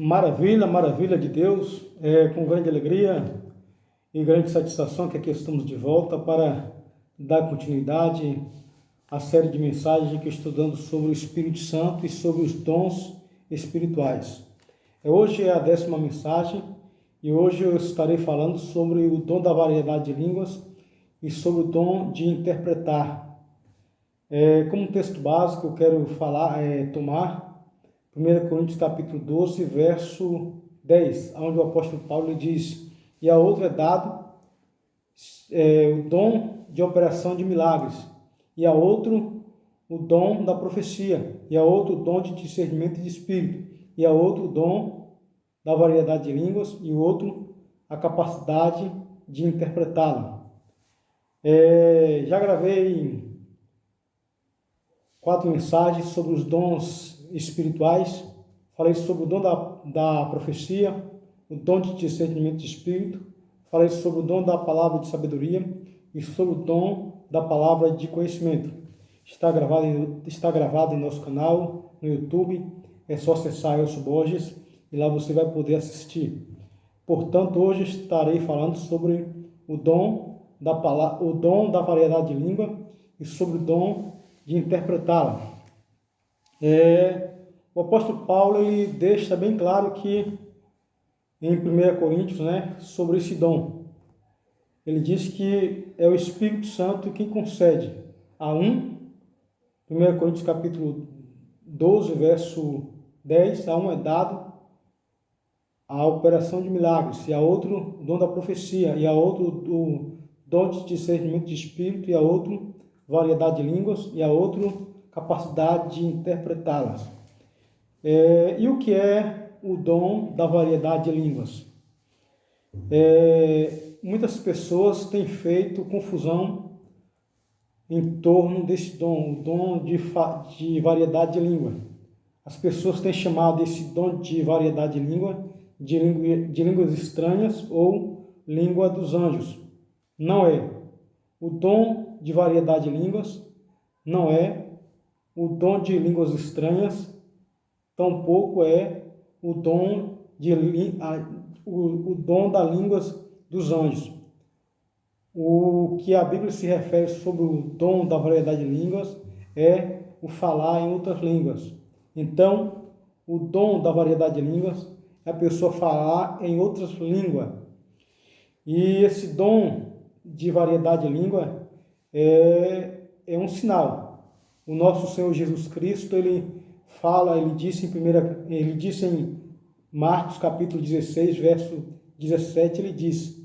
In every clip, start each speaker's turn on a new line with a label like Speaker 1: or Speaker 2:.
Speaker 1: Maravilha, maravilha de Deus, com grande alegria e grande satisfação que aqui estamos de volta para dar continuidade à série de mensagens que estudando sobre o Espírito Santo e sobre os dons espirituais. Hoje é a 10ª mensagem e hoje eu estarei falando sobre o dom da variedade de línguas e sobre o dom de interpretar. Como texto básico eu quero tomar 1 Coríntios capítulo 12, verso 10, onde o apóstolo Paulo diz: e a outro é dado o dom de operação de milagres, e a outro o dom da profecia, e a outro o dom de discernimento de espírito, e a outro o dom da variedade de línguas, e o outro a capacidade de interpretá-la. Já gravei 4 mensagens sobre os dons espirituais. Falei sobre o dom da profecia, o dom de discernimento de espírito, falei sobre o dom da palavra de sabedoria e sobre o dom da palavra de conhecimento. Está gravado em nosso canal no YouTube, é só acessar Elcio Borges e lá você vai poder assistir. Portanto, hoje estarei falando sobre o dom da variedade de língua e sobre o dom de interpretá-la. O apóstolo Paulo ele deixa bem claro que em 1 Coríntios, sobre esse dom. Ele diz que é o Espírito Santo quem concede a 1 Coríntios capítulo 12, verso 10, a um é dado a operação de milagres, e a outro o dom da profecia, e a outro o dom de discernimento de espírito, e a outro variedade de línguas, e a outro capacidade de interpretá-las. E o que é o dom da variedade de línguas? Muitas pessoas têm feito confusão em torno desse dom, o dom de variedade de língua. As pessoas têm chamado esse dom de variedade de língua de línguas estranhas ou língua dos anjos. Não é. O dom de variedade de línguas não é o dom de línguas estranhas, tampouco é o dom da línguas dos anjos. O que a Bíblia se refere sobre o dom da variedade de línguas é o falar em outras línguas. Então, o dom da variedade de línguas é a pessoa falar em outras línguas. E esse dom de variedade de língua é um sinal. O nosso Senhor Jesus Cristo, ele disse em Marcos capítulo 16, verso 17, ele diz: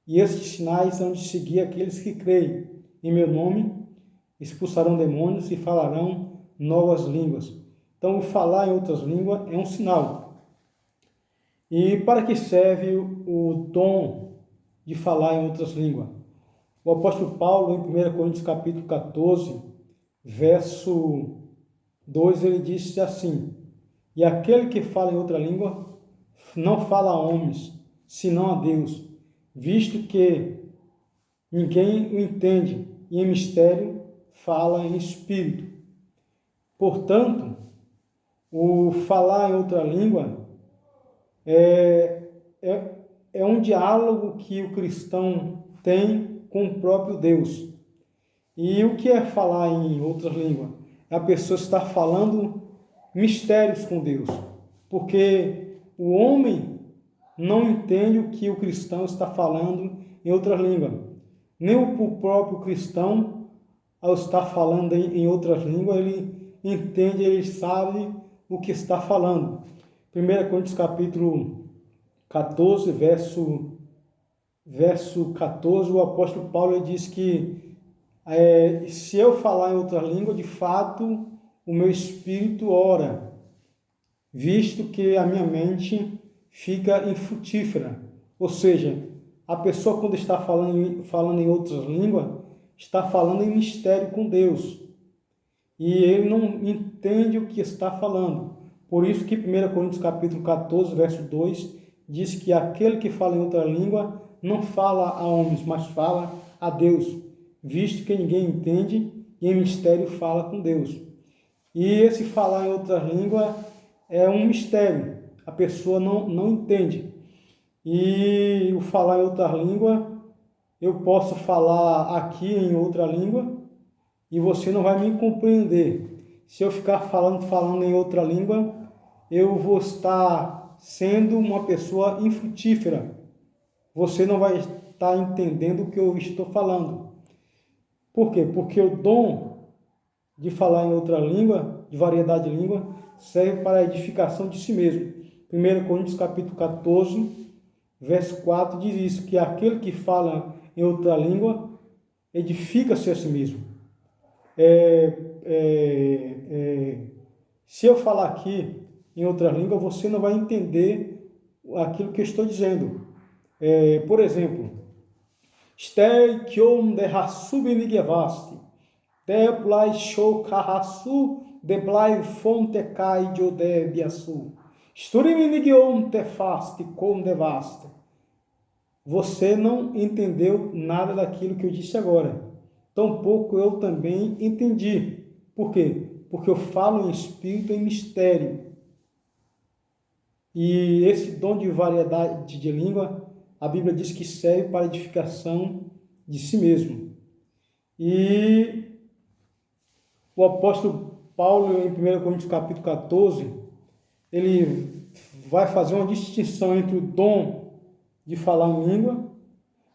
Speaker 1: e estes sinais hão de seguir aqueles que creem em meu nome, expulsarão demônios e falarão novas línguas. Então, o falar em outras línguas é um sinal. E para que serve o dom de falar em outras línguas? O apóstolo Paulo, em 1 Coríntios capítulo 14, verso 2, ele disse assim: e aquele que fala em outra língua não fala a homens, senão a Deus, visto que ninguém o entende, e em mistério fala em espírito. Portanto, o falar em outra língua é um diálogo que o cristão tem com o próprio Deus. E o que é falar em outras línguas? A pessoa está falando mistérios com Deus, porque o homem não entende o que o cristão está falando em outras línguas. Nem o próprio cristão, ao estar falando em outras línguas, ele entende, ele sabe o que está falando. 1 Coríntios capítulo 14, verso 14, o apóstolo Paulo diz que se eu falar em outra língua, de fato, o meu espírito ora, visto que a minha mente fica infrutífera. Ou seja, a pessoa quando está falando em outras línguas, está falando em mistério com Deus. E ele não entende o que está falando. Por isso que 1 Coríntios capítulo 14, verso 2, diz que aquele que fala em outra língua não fala a homens, mas fala a Deus, visto que ninguém entende e em mistério fala com Deus. E esse falar em outra língua é um mistério. a pessoa não entende. E o falar em outra língua, eu posso falar aqui em outra língua e você não vai me compreender. Se eu ficar falando em outra língua, eu vou estar sendo uma pessoa infrutífera. Você não vai estar entendendo o que eu estou falando. Por quê? Porque o dom de falar em outra língua, de variedade de língua, serve para a edificação de si mesmo. 1 Coríntios capítulo 14, verso 4 diz isso, que aquele que fala em outra língua edifica-se a si mesmo. Se eu falar aqui em outra língua, você não vai entender aquilo que eu estou dizendo. Por exemplo, Stei kiom de hasu benigevasti, de blai show kahasu, de blai fonte kai de ode biasu. Sturimigiom te fasti com devaste. Você não entendeu nada daquilo que eu disse agora. Tampouco eu também entendi. Por quê? Porque eu falo em espírito e em mistério. E esse dom de variedade de língua, a Bíblia diz que serve para a edificação de si mesmo. E o apóstolo Paulo, em 1 Coríntios capítulo 14, ele vai fazer uma distinção entre o dom de falar em língua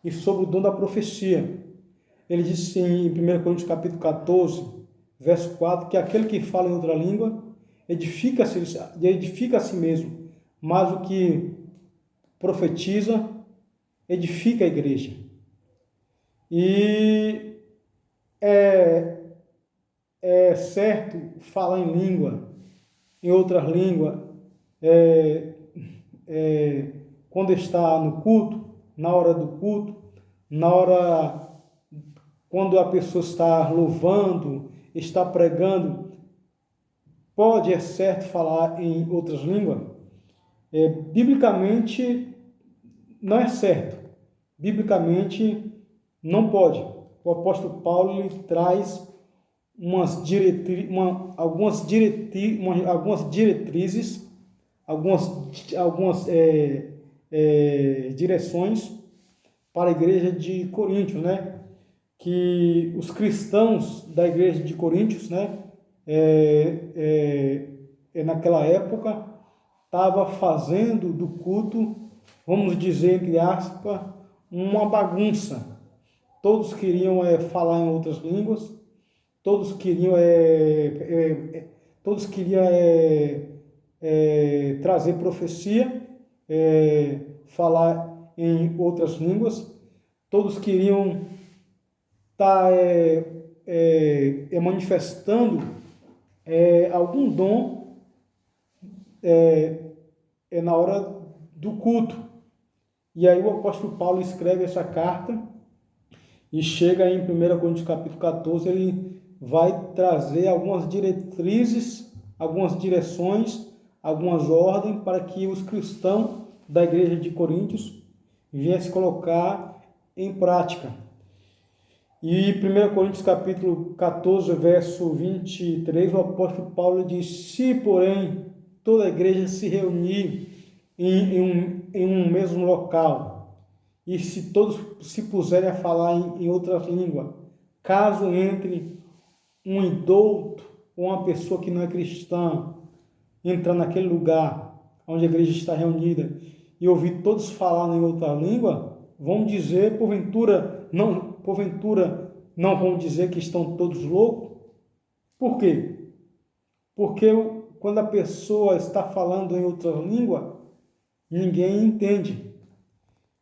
Speaker 1: e sobre o dom da profecia. Ele diz assim, em 1 Coríntios capítulo 14, verso 4, que aquele que fala em outra língua edifica a si mesmo, mas o que profetiza edifica a igreja. E é certo falar em língua, em outra língua, quando está no culto, na hora do culto, quando a pessoa está louvando, está pregando, é certo falar em outras línguas? Biblicamente, não é certo. Biblicamente, não pode. O apóstolo Paulo ele traz algumas diretrizes, algumas direções para a igreja de Coríntios, né? Que os cristãos da igreja de Coríntios, né? Naquela época, estava fazendo do culto, vamos dizer, entre aspas, uma bagunça. Todos queriam falar em outras línguas, todos queriam trazer profecia, falar em outras línguas, todos queriam estar manifestando algum dom na hora do culto. E aí o apóstolo Paulo escreve essa carta e chega em 1 Coríntios capítulo 14, ele vai trazer algumas diretrizes, algumas direções, algumas ordens para que os cristãos da igreja de Coríntios viessem colocar em prática. E 1 Coríntios capítulo 14, verso 23, o apóstolo Paulo diz: se, porém, toda a igreja se reunir em um mesmo local, e se todos se puserem a falar em outras línguas, caso entre um indouto ou uma pessoa que não é cristã entrar naquele lugar onde a igreja está reunida e ouvir todos falar em outra língua, vão dizer, porventura não vão dizer que estão todos loucos? Por quê? Porque quando a pessoa está falando em outra língua, ninguém entende.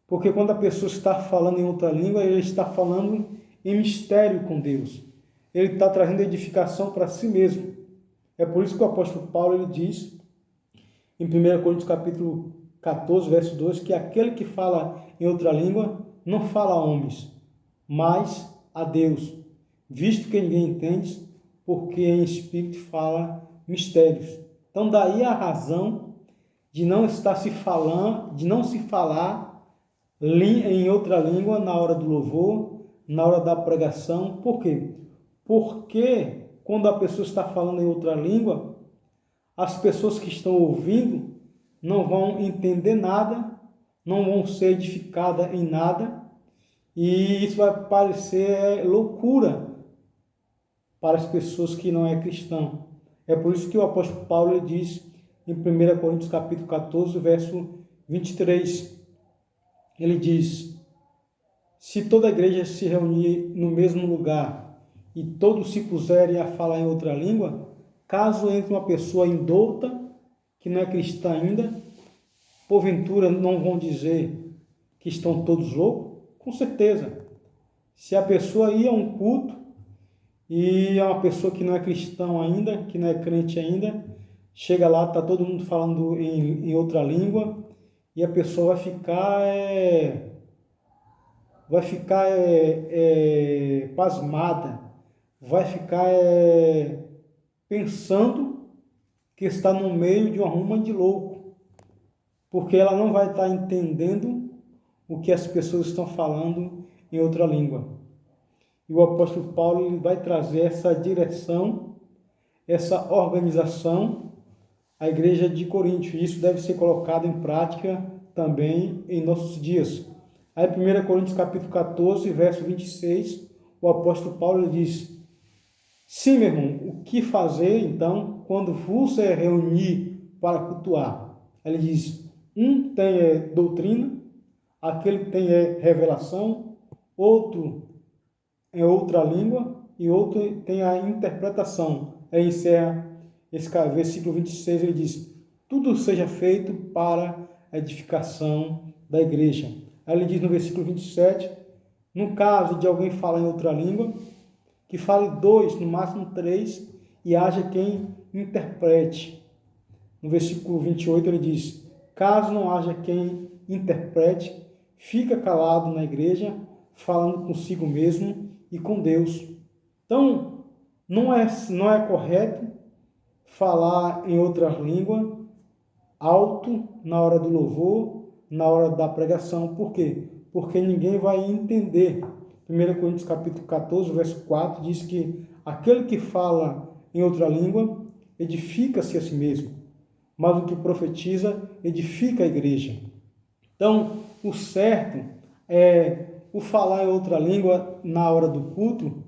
Speaker 1: Porque quando a pessoa está falando em outra língua, ele está falando em mistério com Deus. Ele está trazendo edificação para si mesmo. É por isso que o apóstolo Paulo ele diz, em 1 Coríntios capítulo 14, verso 2, que aquele que fala em outra língua não fala a homens, mas a Deus, visto que ninguém entende, porque em espírito fala mistérios. Então daí a razão de não se falar em outra língua na hora do louvor, na hora da pregação. Por quê? Porque quando a pessoa está falando em outra língua, as pessoas que estão ouvindo não vão entender nada, não vão ser edificadas em nada, e isso vai parecer loucura para as pessoas que não é cristão. É por isso que o apóstolo Paulo ele diz em 1 Coríntios capítulo 14, verso 23, ele diz: se toda a igreja se reunir no mesmo lugar e todos se puserem a falar em outra língua, caso entre uma pessoa indouta, que não é cristã ainda, porventura não vão dizer que estão todos loucos? Com certeza. Se a pessoa ir a um culto e é uma pessoa que não é cristão ainda, que não é crente ainda, chega lá, está todo mundo falando em outra língua, e a pessoa vai ficar pasmada, vai ficar pensando que está no meio de uma ruma de louco, porque ela não vai estar entendendo o que as pessoas estão falando em outra língua. E o apóstolo Paulo ele vai trazer essa direção, essa organização à igreja de Corinto. E isso deve ser colocado em prática também em nossos dias. Aí 1 Coríntios capítulo 14, verso 26, o apóstolo Paulo diz: sim, meu irmão, o que fazer então quando vos reunir para cultuar? Ele diz: um tem doutrina, aquele tem revelação, outro em outra língua e outro tem a interpretação. Aí encerra esse versículo 26, ele diz: tudo seja feito para a edificação da igreja. Aí ele diz no versículo 27, no caso de alguém falar em outra língua, que fale 2, no máximo 3, e haja quem interprete. No versículo 28 ele diz: caso não haja quem interprete, fica calado na igreja, falando consigo mesmo e com Deus. Então, não é correto falar em outra língua alto na hora do louvor, na hora da pregação. Por quê? Porque ninguém vai entender. 1 Coríntios capítulo 14, verso 4 diz que aquele que fala em outra língua edifica-se a si mesmo, mas o que profetiza edifica a igreja. Então, o certo é o falar em outra língua na hora do culto.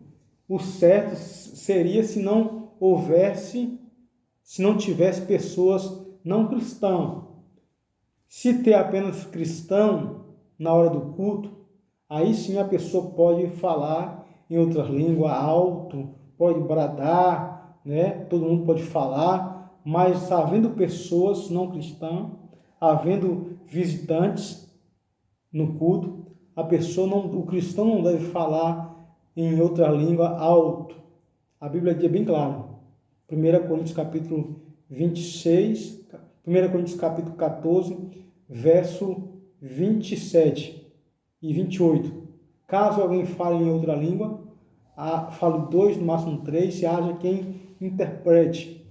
Speaker 1: O certo seria se não tivesse pessoas não cristãs. Se ter apenas cristão na hora do culto, aí sim a pessoa pode falar em outras línguas alto, pode bradar, né? Todo mundo pode falar, mas havendo pessoas não cristãs, havendo visitantes no culto, o cristão não deve falar em outra língua alto. A Bíblia diz bem claro. 1 Coríntios capítulo 26, 1 Coríntios capítulo 14, verso 27 e 28. Caso alguém fale em outra língua, fale 2, no máximo 3, se haja quem interprete.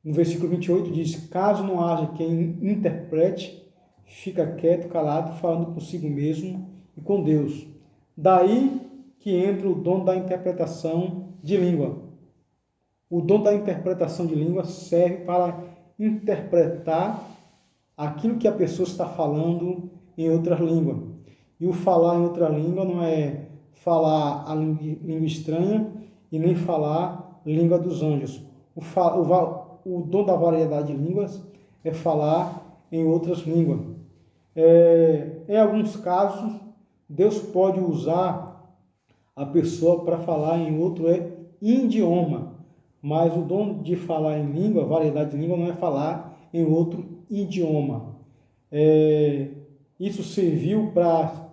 Speaker 1: No versículo 28 diz: caso não haja quem interprete, fica quieto, calado, falando consigo mesmo e com Deus. Daí que entra o dom da interpretação de língua. O dom da interpretação de língua serve para interpretar aquilo que a pessoa está falando em outra língua. E o falar em outra língua não é falar a língua estranha e nem falar língua dos anjos. O dom da variedade de línguas é falar em outras línguas. Em alguns casos, Deus pode usar a pessoa para falar em outro idioma, mas o dom de falar em língua, variedade de língua, não é falar em outro idioma. Isso serviu para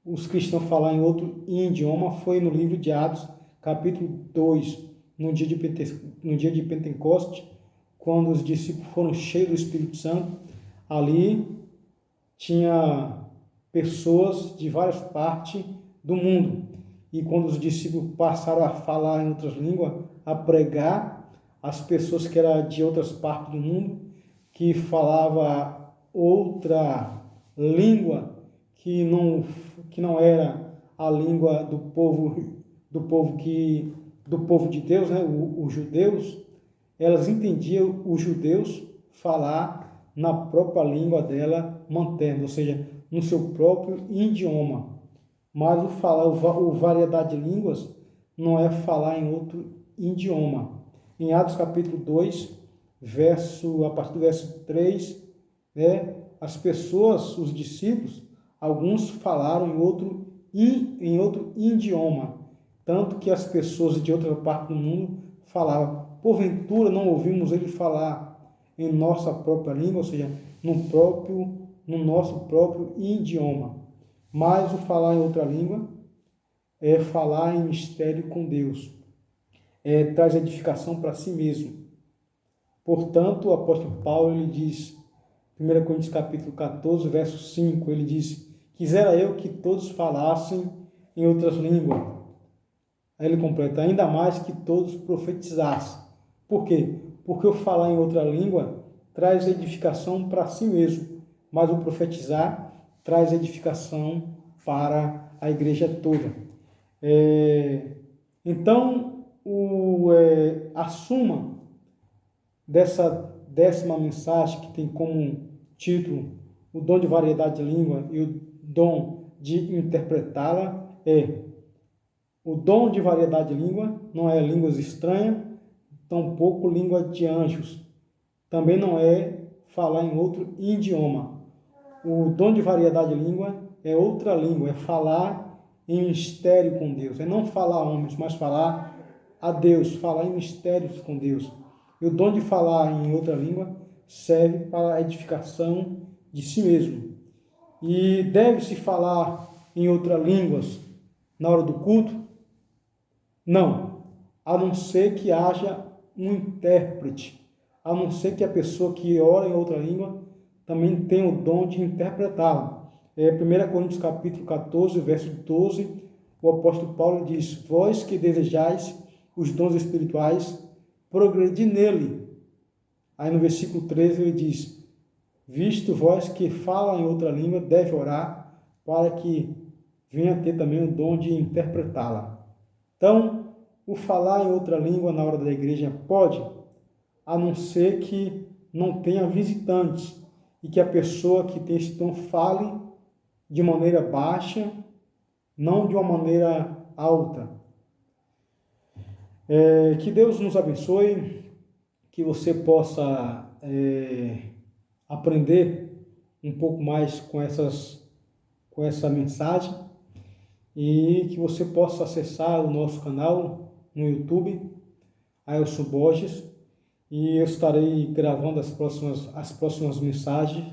Speaker 1: os cristãos falar em outro idioma, foi no livro de Atos, capítulo 2, no dia de Pentecoste, quando os discípulos foram cheios do Espírito Santo. Ali tinha pessoas de várias partes do mundo. E quando os discípulos passaram a falar em outras línguas, a pregar, as pessoas que eram de outras partes do mundo, que falava outra língua que não era a língua do povo de Deus, né? Os judeus, elas entendiam os judeus falar na própria língua dela materna, ou seja, no seu próprio idioma. Mas o variedade de línguas não é falar em outro idioma. Em Atos capítulo 2, a partir do verso 3, né, as pessoas, os discípulos, alguns falaram em outro idioma, tanto que as pessoas de outra parte do mundo falavam, porventura não ouvimos ele falar em nossa própria língua, ou seja, no nosso próprio idioma. Mas o falar em outra língua é falar em mistério com Deus, traz edificação para si mesmo. Portanto, o apóstolo Paulo, ele diz, 1 Coríntios capítulo 14, verso 5, ele diz, quisera eu que todos falassem em outras línguas. Aí ele completa, ainda mais que todos profetizassem. Por quê? Porque o falar em outra língua traz edificação para si mesmo, mas o profetizar traz edificação para a igreja toda. Então, a suma dessa 10ª mensagem, que tem como título o dom de variedade de língua e o dom de interpretá-la, o dom de variedade de língua não é línguas estranhas, tampouco língua de anjos, também não é falar em outro idioma. O dom de variedade de língua é outra língua, é falar em mistério com Deus, é não falar a homens, mas falar a Deus, falar em mistérios com Deus. E o dom de falar em outra língua serve para a edificação de si mesmo. E deve-se falar em outras línguas na hora do culto? Não, a não ser que haja um intérprete, a não ser que a pessoa que ora em outra língua também tenha o dom de interpretá-la. 1 Coríntios capítulo 14, verso 12, o apóstolo Paulo diz, vós que desejais os dons espirituais, progredi nele. Aí no versículo 13 ele diz, visto vós que fala em outra língua, deve orar para que venha ter também o dom de interpretá-la. Então, o falar em outra língua na hora da igreja pode, a não ser que não tenha visitantes e que a pessoa que tem esse dom fale de maneira baixa, não de uma maneira alta. Que Deus nos abençoe, que você possa aprender um pouco mais com essa mensagem e que você possa acessar o nosso canal no YouTube, Ailson Borges, e eu estarei gravando as próximas mensagens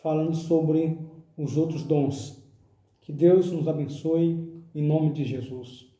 Speaker 1: falando sobre os outros dons. Que Deus nos abençoe em nome de Jesus.